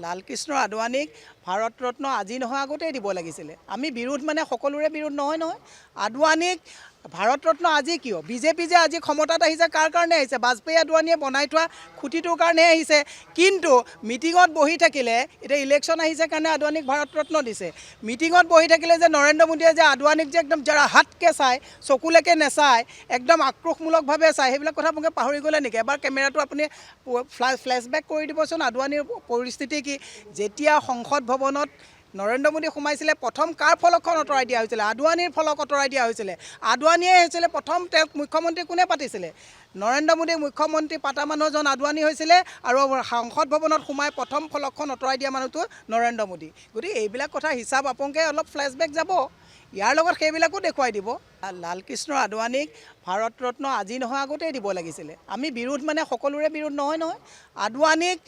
লালকৃষ্ণ আদৱানীক ভাৰত ৰত্ন আজি নহয় আগতেই দিব লাগিছিলে। আমি বিৰোধ মানে সকলোৰে বিৰোধ নহয়। আদৱানীক ভাৰত ৰত্ন আজি কিয়? বিজেপি যে আজি ক্ষমতাত আহিছে কাৰ কাৰণে আহিছে? বাজপেয়ী আদৱানীয়ে বনাই থোৱা খুঁটিটোৰ কাৰণে আহিছে। কিন্তু মিটিঙত বহি থাকিলে, এতিয়া ইলেকশ্যন আহিছে কাৰণে আদৱানীক ভাৰত ৰত্ন দিছে। মিটিঙত বহি থাকিলে যে নৰেন্দ্ৰ মোদীয়ে যে আদৱানীক যে একদম জৰাহাতকৈ চায়, চকুলৈকে নেচায়, একদম আক্ৰোশমূলকভাৱে চায়, সেইবিলাক কথা আপোনালোকে পাহৰি গ'লে নেকি? এবাৰ কেমেৰাটো আপুনি ফ্লেশ্ববেক কৰি দিবচোন। আদৱানীৰ পৰিস্থিতি কি? যেতিয়া সংসদ ভৱনত নৰেন্দ্ৰ মোদী সোমাইছিলে, প্ৰথম কাৰ ফলকখন আঁতৰাই দিয়া হৈছিলে? আদৱানীৰ ফলক আঁতৰাই দিয়া হৈছিলে। আদৱানীয়ে হৈছিলে প্ৰথম, তেওঁক মুখ্যমন্ত্ৰী কোনে পাতিছিলে? নৰেন্দ্ৰ মোদী মুখ্যমন্ত্ৰী পাতা মানুহজন আদৱানী হৈছিলে, আৰু সংসদ ভৱনত সোমাই প্ৰথম ফলকখন আঁতৰাই দিয়া মানুহটো নৰেন্দ্ৰ মোদী। গতিকে এইবিলাক কথা হিচাপ আপোনালোকে অলপ ফ্লেশ্ববেক যাব, ইয়াৰ লগত সেইবিলাকো দেখুৱাই দিব। লালকৃষ্ণ আদৱানীক ভাৰত ৰত্ন আজি নহয় আগতেই দিব লাগিছিলে। আমি বিৰোধ মানে সকলোৰে বিৰোধ নহয়। আদৱানীক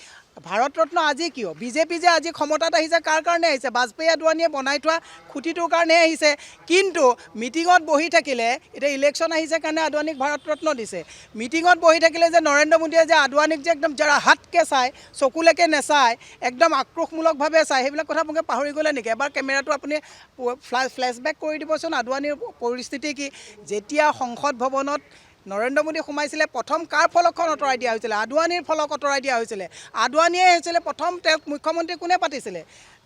ভাৰত ৰত্ন আজি কিয়? বিজেপি যে আজি ক্ষমতাত আহিছে কাৰ কাৰণে আহিছে? বাজপেয়ী আদৱানীয়ে বনাই থোৱা খুঁটিটোৰ কাৰণে আহিছে। কিন্তু মিটিঙত বহি থাকিলে, এতিয়া ইলেকশ্যন আহিছে কাৰণে আদৱানীক ভাৰত ৰত্ন দিছে। মিটিঙত বহি থাকিলে যে নৰেন্দ্ৰ মোদীয়ে যে আদৱানীক যে একদম জৰাহাতকৈ চায়, চকুলৈকে নেচায়, একদম আক্ৰোশমূলকভাৱে চায়, সেইবিলাক কথা আপোনালোকে পাহৰি গ'লে নেকি? এবাৰ কেমেৰাটো আপুনি ফ্লেশ্ববেক কৰি দিবচোন। আদৱানীৰ পৰিস্থিতি কি? যেতিয়া সংসদ ভৱনত নৰেন্দ্ৰ মোদী সোমাইছিলে, প্ৰথম কাৰ ফলকখন আঁতৰাই দিয়া হৈছিলে? আদৱানীৰ ফলক আঁতৰাই দিয়া হৈছিলে। আদৱানীয়ে হৈছিলে প্ৰথম, তেওঁক মুখ্যমন্ত্ৰী কোনে পাতিছিলে?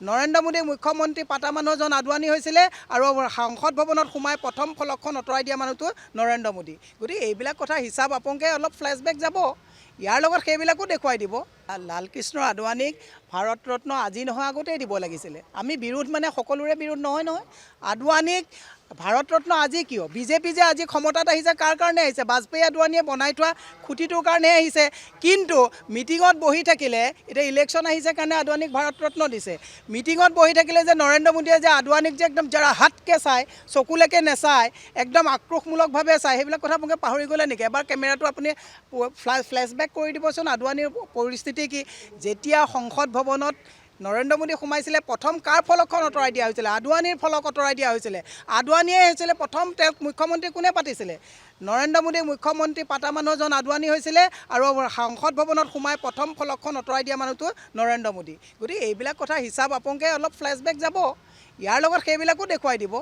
নৰেন্দ্ৰ মোদী মুখ্যমন্ত্ৰী পাতা মানুহজন আদৱানী হৈছিলে, আৰু সংসদ ভৱনত সোমাই প্ৰথম ফলকখন আঁতৰাই দিয়া মানুহটো নৰেন্দ্ৰ মোদী। গতিকে এইবিলাক কথা হিচাপ আপোনালোকে অলপ ফ্লেশ্ববেক যাব, ইয়াৰ লগত সেইবিলাকো দেখুৱাই দিব। লালকৃষ্ণ আদৱানীক ভাৰত ৰত্ন আজি নহয় আগতেই দিব লাগিছিলে। আমি বিৰোধ মানে সকলোৰে বিৰোধ নহয়। আদৱানীক ভাৰত ৰত্ন আজি কিয়? বিজেপি যে আজি ক্ষমতাত আহিছে কাৰ কাৰণে আহিছে? বাজপেয়ী আদৱানীয়ে বনাই থোৱা খুঁটিটোৰ কাৰণে আহিছে। কিন্তু মিটিঙত বহি থাকিলে, এতিয়া ইলেকশ্যন আহিছে কাৰণে আদৱানীক ভাৰত ৰত্ন দিছে। মিটিঙত বহি থাকিলে যে নৰেন্দ্ৰ মোদীয়ে যে আদৱানীক যে একদম জৰাহাতকৈ চায়, চকুলৈকে নেচায়, একদম আক্ৰোশমূলকভাৱে চায়, সেইবিলাক কথা আপোনালোকে পাহৰি গ'লে নেকি? এবাৰ কেমেৰাটো আপুনি ফ্লেশ্ববেক কৰি দিবচোন। আদৱানীৰ পৰিস্থিতি কি? যেতিয়া সংসদ ভৱনত নৰেন্দ্ৰ মোদী সোমাইছিলে, প্ৰথম কাৰ ফলকখন আঁতৰাই দিয়া হৈছিলে? আদৱানীৰ ফলক আঁতৰাই দিয়া হৈছিলে। আদৱানীয়ে হৈছিলে প্ৰথম, তেওঁক মুখ্যমন্ত্ৰী কোনে পাতিছিলে? নৰেন্দ্ৰ মোদী মুখ্যমন্ত্ৰী পাতা মানুহজন আদৱানী হৈছিলে, আৰু সংসদ ভৱনত সোমাই প্ৰথম ফলকখন আঁতৰাই দিয়া মানুহটো নৰেন্দ্ৰ মোদী। গতিকে এইবিলাক কথা হিচাপ আপোনালোকে অলপ ফ্লেশ্ববেক যাব, ইয়াৰ লগত সেইবিলাকো দেখুৱাই দিব।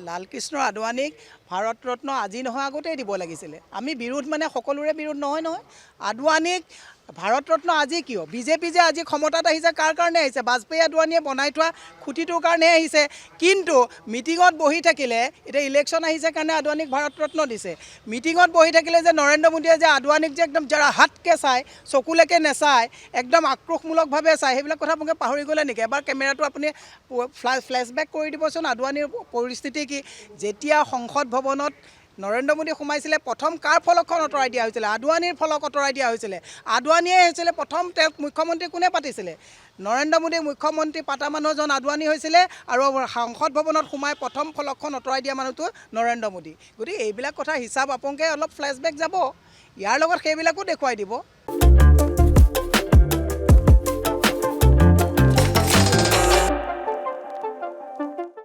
লালকৃষ্ণ আদৱানীক ভাৰত ৰত্ন আজি নহয় আগতেই দিব লাগিছিলে। আমি বিৰোধ মানে সকলোৰে বিৰোধ নহয়। আদৱানীক ভাৰত ৰত্ন আজি কিয়? বিজেপি যে আজি ক্ষমতাত আহিছে কাৰ কাৰণে আহিছে? বাজপেয়ী আদৱানীয়ে বনাই থোৱা খুঁটিটোৰ কাৰণে আহিছে। কিন্তু মিটিঙত বহি থাকিলে, এতিয়া ইলেকশ্যন আহিছে কাৰণে আদৱানীক ভাৰত ৰত্ন দিছে। মিটিঙত বহি থাকিলে যে নৰেন্দ্ৰ মোদীয়ে যে আদৱানীক যে একদম জৰাহাতকৈ চায়, চকুলৈকে নেচায়, একদম আক্ৰোশমূলকভাৱে চায়, সেইবিলাক কথা আপোনালোকে পাহৰি গ'লে নেকি? এবাৰ কেমেৰাটো আপুনি ফ্লেশ্ববেক কৰি দিবচোন। আদৱানীৰ পৰিস্থিতি কি? যেতিয়া সংসদ ভৱনত নৰেন্দ্ৰ মোদী সোমাইছিলে, প্ৰথম কাৰ ফলকখন আঁতৰাই দিয়া হৈছিলে? আদৱানীৰ ফলক আঁতৰাই দিয়া হৈছিলে। আদৱানীয়ে হৈছিলে প্ৰথম, তেওঁক মুখ্যমন্ত্ৰী কোনে পাতিছিলে? নৰেন্দ্ৰ মোদী মুখ্যমন্ত্ৰী পাতা মানুহজন আদৱানী হৈছিলে, আৰু সংসদ ভৱনত সোমাই প্ৰথম ফলকখন আঁতৰাই দিয়া মানুহটো নৰেন্দ্ৰ মোদী। গতিকে এইবিলাক কথা হিচাপ আপোনালোকে অলপ ফ্লেশ্ববেক যাব, ইয়াৰ লগত সেইবিলাকো দেখুৱাই দিব।